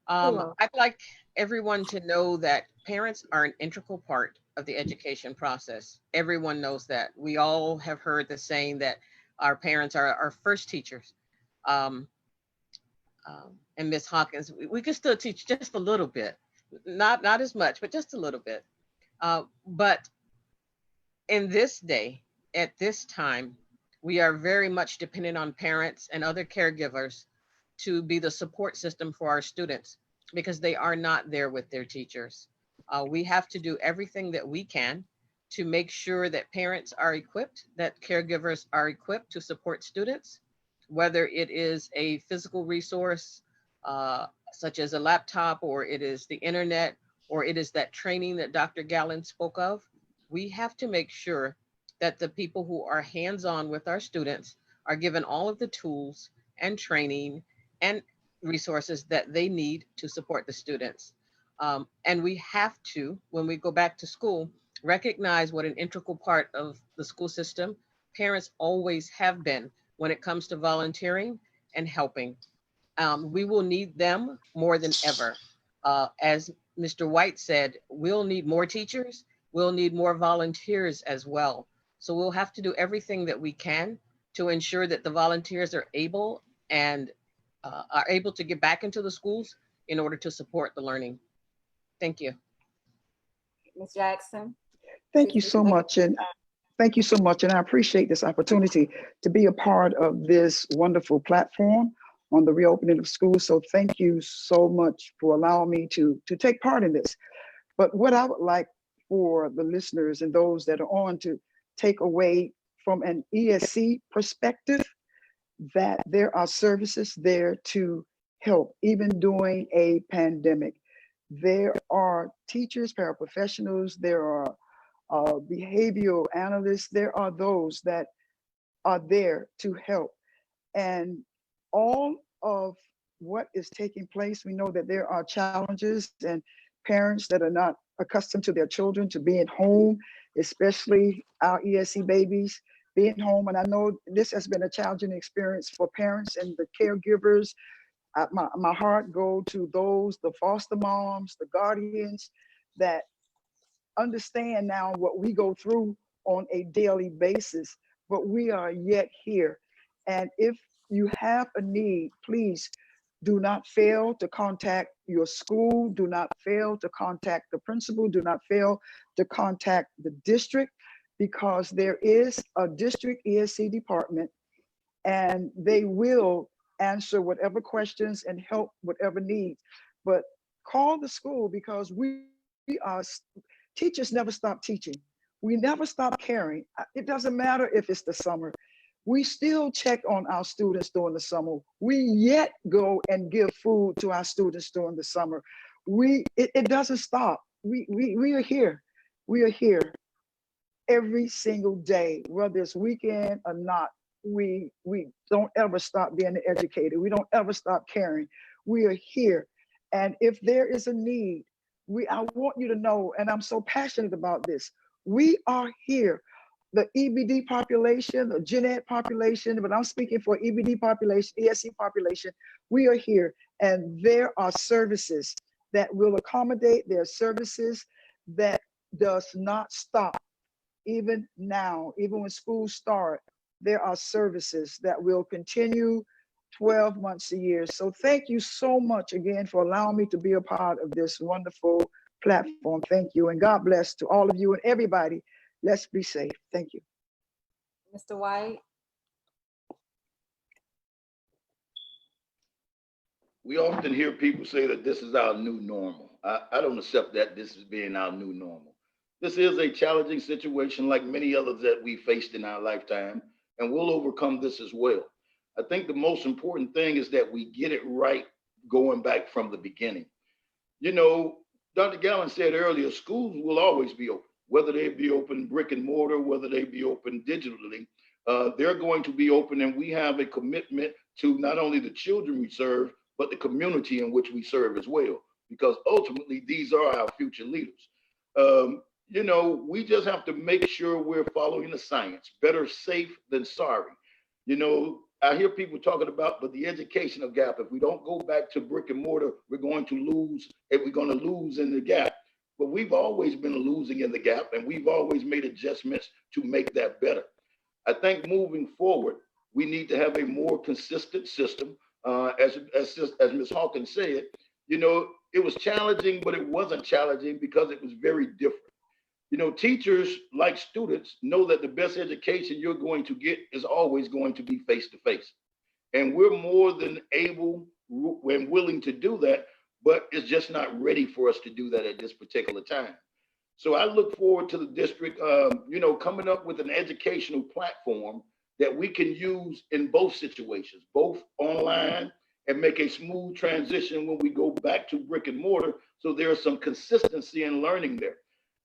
Speaker 6: I'd like everyone to know that parents are an integral part of the education process. Everyone knows that. We all have heard the saying that our parents are our first teachers. And Ms. Hawkins, we can still teach just a little bit, not as much, but just a little bit. But in this day, at this time, we are very much dependent on parents and other caregivers to be the support system for our students. because they are not there with their teachers. We have to do everything that we can to make sure that parents are equipped, that caregivers are equipped to support students, whether it is a physical resource, such as a laptop, or it is the internet, or it is that training that Dr. Gallen spoke of. We have to make sure that the people who are hands-on with our students are given all of the tools and training and resources that they need to support the students. And we have to, when we go back to school, recognize what an integral part of the school system parents always have been when it comes to volunteering and helping. We will need them more than ever. As Mr. White said, we'll need more teachers, we'll need more volunteers as well. So we'll have to do everything that we can to ensure that the volunteers are able and are able to get back into the schools in order to support the learning. Thank you.
Speaker 1: Ms. Jackson?
Speaker 2: Thank you so much. And thank you so much. And I appreciate this opportunity to be a part of this wonderful platform on the reopening of schools. So thank you so much for allowing me to take part in this. But what I would like for the listeners and those that are on to take away from an ESC perspective, that there are services there to help, even during a pandemic. There are teachers, paraprofessionals, there are behavioral analysts, there are those that are there to help. And all of what is taking place, we know that there are challenges and parents that are not accustomed to their children to being home, especially our ESC babies being home. And I know this has been a challenging experience for parents and the caregivers. My heart goes to those, the foster moms, the guardians that understand now what we go through on a daily basis, but we are yet here. And if you have a need, please do not fail to contact your school. Do not fail to contact the principal. Do not fail to contact the district, because there is a district ESC department and they will answer whatever questions and help whatever needs. But call the school, because we are, teachers never stop teaching. We never stop caring. It doesn't matter if it's the summer. We still check on our students during the summer. We yet go and give food to our students during the summer. It doesn't stop. We are here. We are here every single day, whether it's weekend or not. We don't ever stop being educated. We don't ever stop caring. We are here. And if there is a need, I want you to know, and I'm so passionate about this, we are here. The EBD population, the Gen Ed population, but I'm speaking for EBD population, ESC population, we are here. And there are services that will accommodate. There are services that does not stop. Even now, even when schools start, there are services that will continue 12 months a year. So thank you so much again for allowing me to be a part of this wonderful platform. Thank you, and God bless to all of you and everybody. Let's be safe. Thank you.
Speaker 1: Mr. White?
Speaker 4: We often hear people say that this is our new normal. I don't accept that this is being our new normal. This is a challenging situation like many others that we faced in our lifetime, and we'll overcome this as well. I think the most important thing is that we get it right going back from the beginning. You know, Dr. Gallen said earlier, schools will always be open, whether they be open brick and mortar, whether they be open digitally. They're going to be open, and we have a commitment to not only the children we serve, but the community in which we serve as well, because ultimately these are our future leaders. You know, we just have to make sure we're following the science. Better safe than sorry. You know, I hear people talking about, but the educational gap, if we don't go back to brick and mortar, we're going to lose, if we're going to lose in the gap. But we've always been losing in the gap, and we've always made adjustments to make that better. I think moving forward, we need to have a more consistent system. As Ms. Hawkins said, you know, it was challenging, but it wasn't challenging because it was very different. You know, teachers, like students, know that the best education you're going to get is always going to be face to face. And we're more than able and willing to do that. but it's just not ready for us to do that at this particular time. So I look forward to the district, coming up with an educational platform that we can use in both situations, both online and make a smooth transition when we go back to brick and mortar. So there's some consistency in learning there.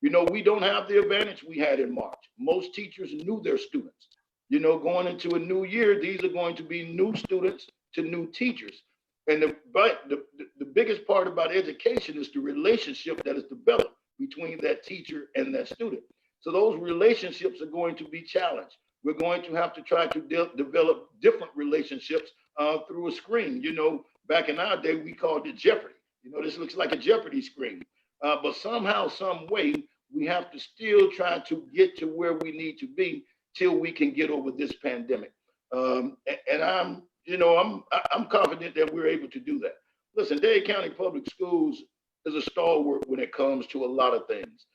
Speaker 4: We don't have the advantage we had in March. Most teachers knew their students. Going into a new year, these are going to be new students to new teachers. And the biggest part about education is the relationship that is developed between that teacher and that student. So those relationships are going to be challenged. We're going to have to try to develop different relationships through a screen. Back in our day, we called it Jeopardy. This looks like a Jeopardy screen. But somehow, some way, we have to still try to get to where we need to be till we can get over this pandemic. And I'm confident that we're able to do that. Listen, Dade County Public Schools is a stalwart when it comes to a lot of things.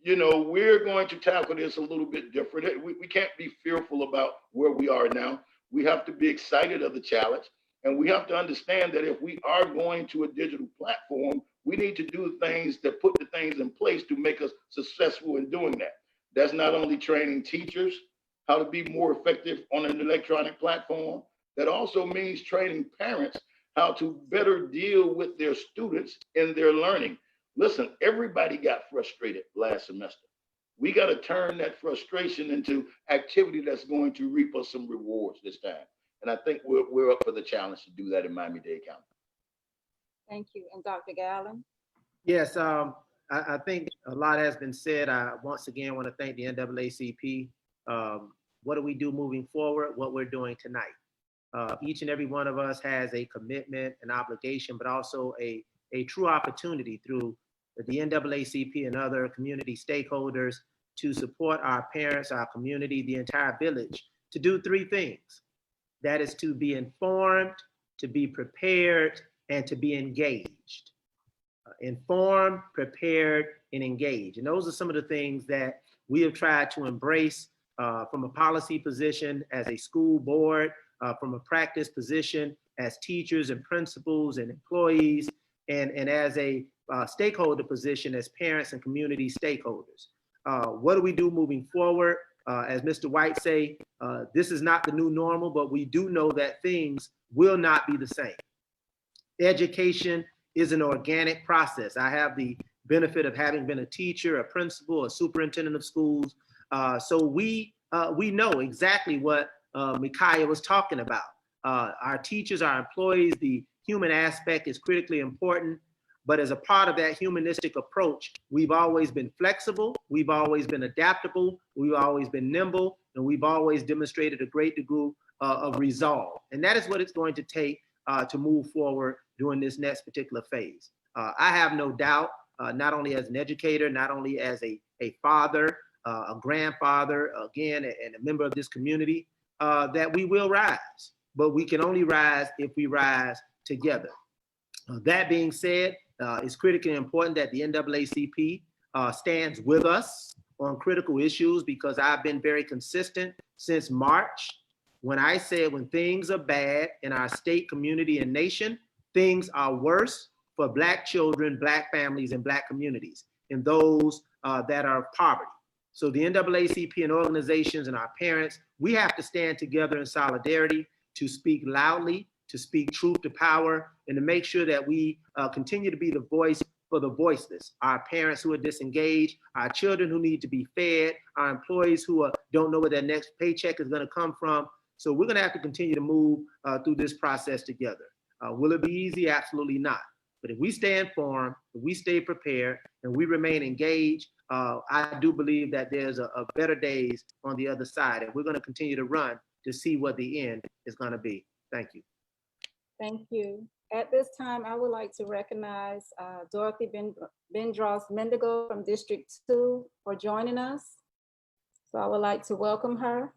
Speaker 4: We're going to tackle this a little bit different. We can't be fearful about where we are now. We have to be excited of the challenge. And we have to understand that if we are going to a digital platform, we need to do things that put the things in place to make us successful in doing that. That's not only training teachers how to be more effective on an electronic platform, that also means training parents how to better deal with their students in their learning. Listen, everybody got frustrated last semester. We got to turn that frustration into activity that's going to reap us some rewards this time. And I think we're up for the challenge to do that in Miami-Dade County.
Speaker 1: Thank you. And Dr. Gallen?
Speaker 5: Yes, I think a lot has been said. I once again want to thank the NAACP. What do we do moving forward? What we're doing tonight. Each and every one of us has a commitment, an obligation, but also a true opportunity through the NAACP and other community stakeholders to support our parents, our community, the entire village, to do three things. That is to be informed, to be prepared, and to be engaged. Informed, prepared, and engaged. And those are some of the things that we have tried to embrace from a policy position as a school board, from a practice position as teachers and principals and employees, and as a stakeholder position as parents and community stakeholders. What do we do moving forward? As Mr. White say, this is not the new normal, but we do know that things will not be the same. Education is an organic process. I have the benefit of having been a teacher, a principal, a superintendent of schools. So we know exactly what Micaiah was talking about. Our teachers, our employees, the human aspect is critically important. But as a part of that humanistic approach, we've always been flexible, we've always been adaptable, we've always been nimble, and we've always demonstrated a great degree of resolve. And that is what it's going to take to move forward during this next particular phase. I have no doubt, not only as an educator, not only as a father, a grandfather, again, and a member of this community, that we will rise. But we can only rise if we rise together. That being said, it's critically important that the NAACP stands with us on critical issues, because I've been very consistent since March when I said when things are bad in our state, community, and nation, things are worse for Black children, Black families, and Black communities, and those that are of poverty. So the NAACP and organizations and our parents, we have to stand together in solidarity to speak loudly, to speak truth to power, and to make sure that we continue to be the voice for the voiceless, our parents who are disengaged, our children who need to be fed, our employees who don't know where their next paycheck is going to come from. So we're going to have to continue to move through this process together. Will it be easy? Absolutely not. But if we stay informed, if we stay prepared, and we remain engaged, I do believe that there's a better days on the other side, and we're going to continue to run to see what the end is going to be. Thank you.
Speaker 1: Thank you. At this time, I would like to recognize Dorothy Bendros Mendigo from District 2 for joining us. So I would like to welcome her.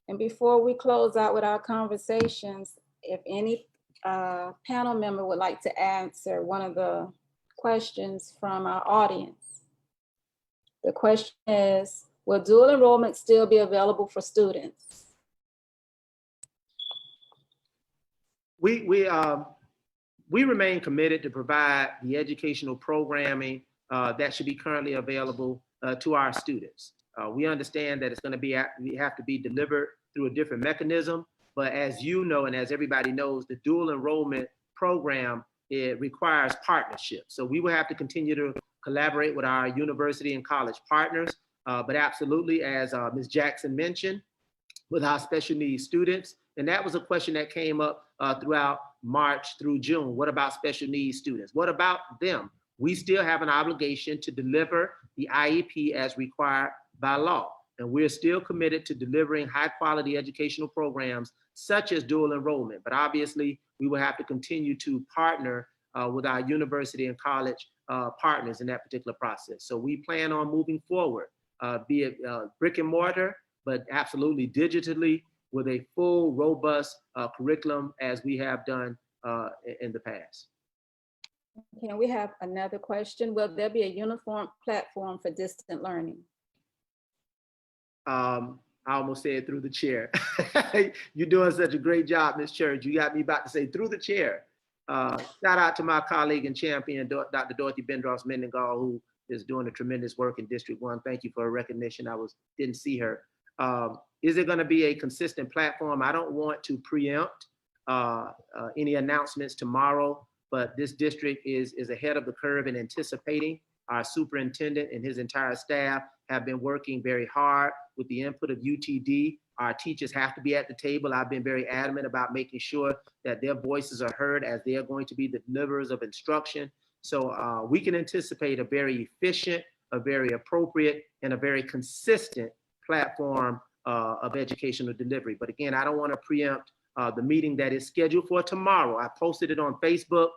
Speaker 1: And before we close out with our conversations, if any panel member would like to answer one of the questions from our audience. The question is, will dual enrollment still be available for students?
Speaker 5: we remain committed to provide the educational programming that should be currently available to our students. We understand that it's going to be, we have to be delivered through a different mechanism, but as you know, and as everybody knows, the dual enrollment program, it requires partnership. So we will have to continue to collaborate with our university and college partners, but absolutely, as Ms. Jackson mentioned, with our special needs students. And that was a question that came up throughout March through June. What about special needs students? What about them? We still have an obligation to deliver the IEP as required by law. And we're still committed to delivering high quality educational programs such as dual enrollment. But obviously, we will have to continue to partner with our university and college partners in that particular process. So we plan on moving forward, be it brick and mortar, but absolutely digitally with a full, robust curriculum as we have done in the past.
Speaker 1: Can we have another question? Will there be a uniform platform for distant learning?
Speaker 5: I almost said through the chair. You're doing such a great job, Ms. Church. You got me about to say through the chair. Shout out to my colleague and champion, Dr. Dorothy Bendross-Mendengal, who is doing a tremendous work in District 1. Thank you for her recognition. Didn't see her. Is it going to be a consistent platform? I don't want to preempt any announcements tomorrow, but this district is ahead of the curve in anticipating. Our superintendent and his entire staff have been working very hard with the input of UTD. Our teachers have to be at the table. I've been very adamant about making sure that their voices are heard as they are going to be the deliverers of instruction. So we can anticipate a very efficient, a very appropriate, and a very consistent platform of educational delivery. But again, I don't want to preempt the meeting that is scheduled for tomorrow. I posted it on Facebook.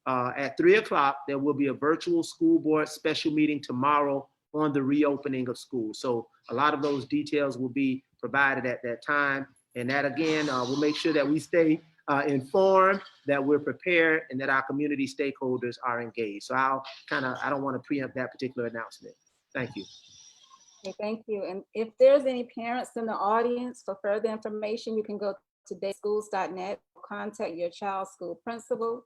Speaker 5: At 3 o'clock, there will be a virtual school board special meeting tomorrow on the reopening of schools. So a lot of those details will be provided at that time. And that again, will make sure that we stay informed, that we're prepared, and that our community stakeholders are engaged. So I don't want to preempt that particular announcement. Thank you.
Speaker 1: Okay, thank you. And if there's any parents in the audience, for further information, you can go to dayschools.net, contact your child's school principal.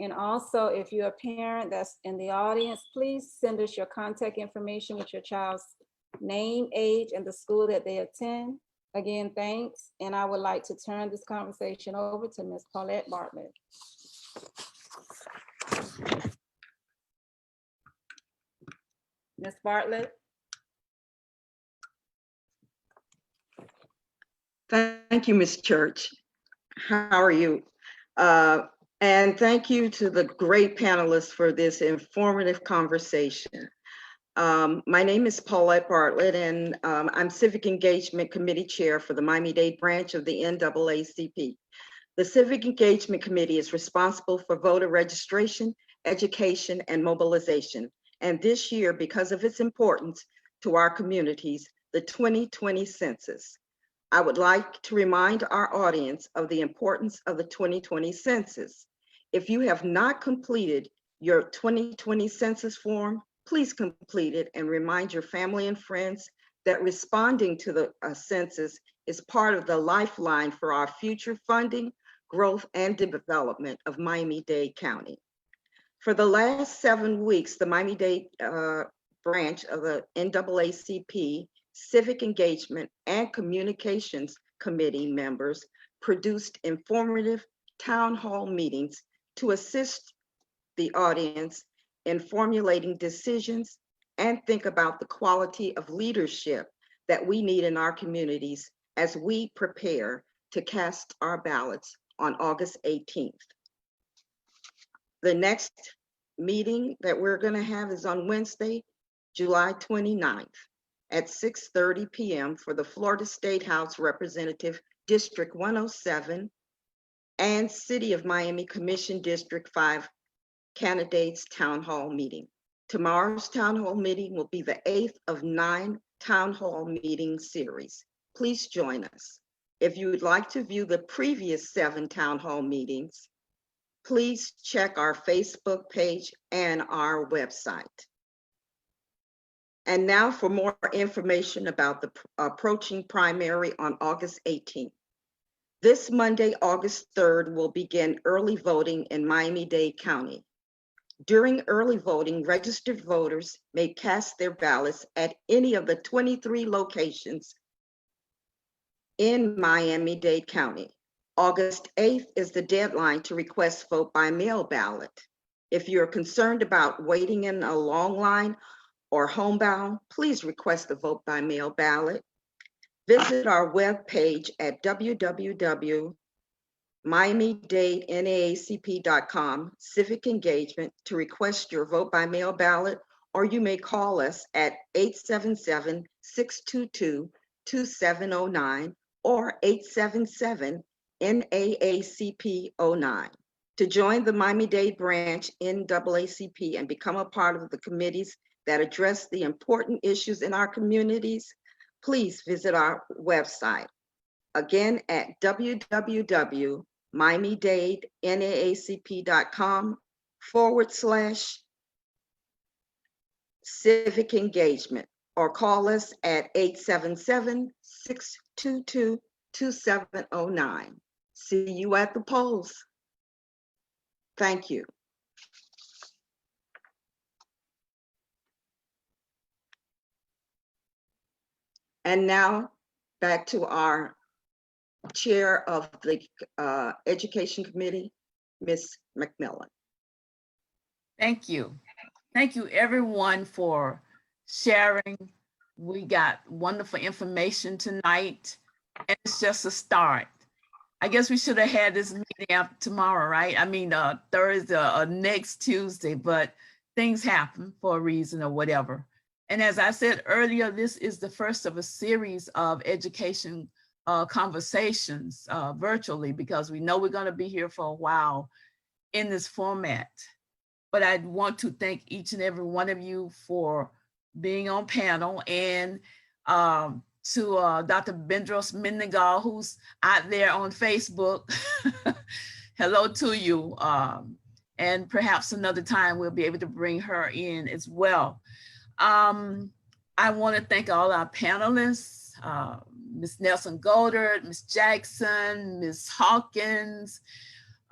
Speaker 1: And also, if you're a parent that's in the audience, please send us your contact information with your child's name, age, and the school that they attend. Again, thanks. And I would like to turn this conversation over to Ms. Paulette Bartlett. Ms. Bartlett.
Speaker 7: Thank you, Ms. Church. How are you? And thank you to the great panelists for this informative conversation. My name is Paulette Bartlett, and I'm Civic Engagement Committee Chair for the Miami-Dade branch of the NAACP. The Civic Engagement Committee is responsible for voter registration, education, and mobilization. And this year, because of its importance to our communities, the 2020 census. I would like to remind our audience of the importance of the 2020 census. If you have not completed your 2020 census form, please complete it and remind your family and friends that responding to the census is part of the lifeline for our future funding, growth, and development of Miami-Dade County. For the last 7 weeks, the Miami-Dade branch of the NAACP Civic Engagement and Communications Committee members produced informative town hall meetings to assist the audience in formulating decisions and think about the quality of leadership that we need in our communities as we prepare to cast our ballots on August 18th. The next meeting that we're going to have is on Wednesday, July 29th at 6:30 p.m. for the Florida State House Representative District 107 and City of Miami Commission District 5 candidates town hall meeting. Tomorrow's town hall meeting will be the 8th of 9 town hall meeting series. Please join us. If you would like to view the previous 7 town hall meetings, please check our Facebook page and our website. And now for more information about the approaching primary on August 18th. This Monday, August 3rd, will begin early voting in Miami-Dade County. During early voting, registered voters may cast their ballots at any of the 23 locations in Miami-Dade County. August 8th is the deadline to request vote by mail ballot. If you're concerned about waiting in a long line or homebound, please request a vote by mail ballot. Visit our webpage at www.miamidadenacp.com, Civic Engagement, to request your vote by mail ballot, or you may call us at 877-622-2709 or 877-NAACP-09. To join the Miami-Dade branch NAACP and become a part of the committees that address the important issues in our communities, please visit our website. Again, at www.miamidadenacp.com/civic engagement, or call us at 877-622-2709. See you at the polls. Thank you. And now back to our Chair of the Education Committee, Ms. McMillan.
Speaker 8: Thank you. Thank you everyone for sharing. We got wonderful information tonight, and it's just a start. I guess we should have had this meeting after tomorrow, right? I mean, Thursday or next Tuesday, but things happen for a reason or whatever. And as I said earlier, this is the first of a series of education conversations virtually, because we know we're going to be here for a while in this format. But I want to thank each and every one of you for being on panel, and to Dr. Bendros Mendengal, who's out there on Facebook. Hello to you. And perhaps another time we'll be able to bring her in as well. I want to thank all our panelists, Ms. Nelson Goddard, Ms. Jackson, Ms. Hawkins,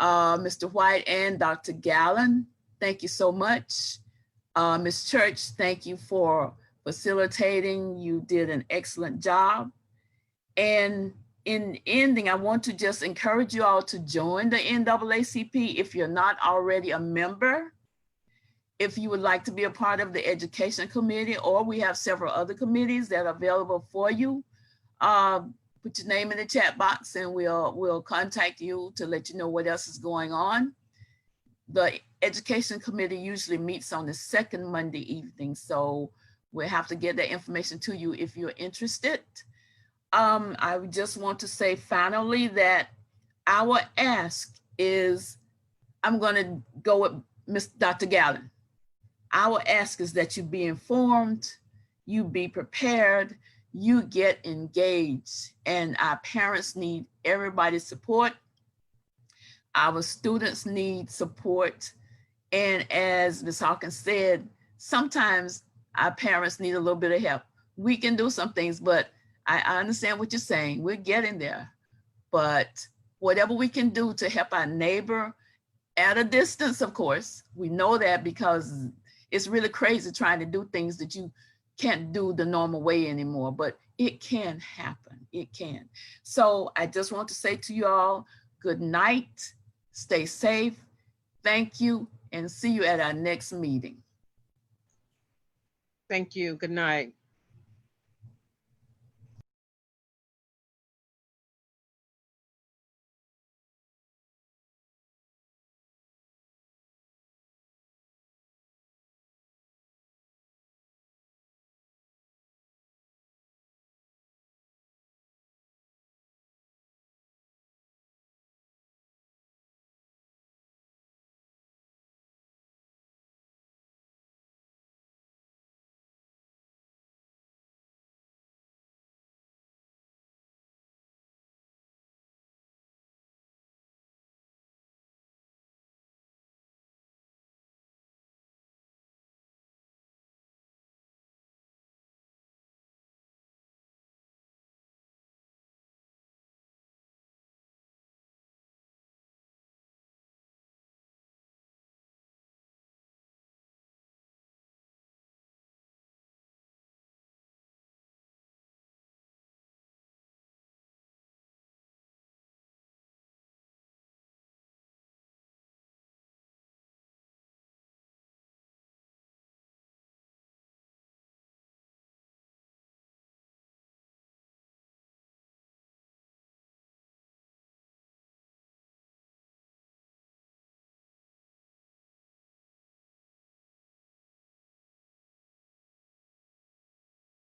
Speaker 8: Mr. White, and Dr. Gallen. Thank you so much. Ms. Church, thank you for facilitating. You did an excellent job. And in ending, I want to just encourage you all to join the NAACP if you're not already a member. If you would like to be a part of the Education Committee, or we have several other committees that are available for you, put your name in the chat box and we'll contact you to let you know what else is going on. The Education Committee usually meets on the second Monday evening, so we'll have to get that information to you if you're interested. I just want to say finally that our ask is, I'm going to go with Dr. Gallen. Our ask is that you be informed, you be prepared, you get engaged, and our parents need everybody's support. Our students need support. And as Ms. Hawkins said, sometimes our parents need a little bit of help. We can do some things, but I understand what you're saying. We're getting there. But whatever we can do to help our neighbor at a distance, of course, we know that because it's really crazy trying to do things that you can't do the normal way anymore, but it can happen. It can. So I just want to say to you all, good night, stay safe, thank you, and see you at our next meeting.
Speaker 6: Thank you. Good night.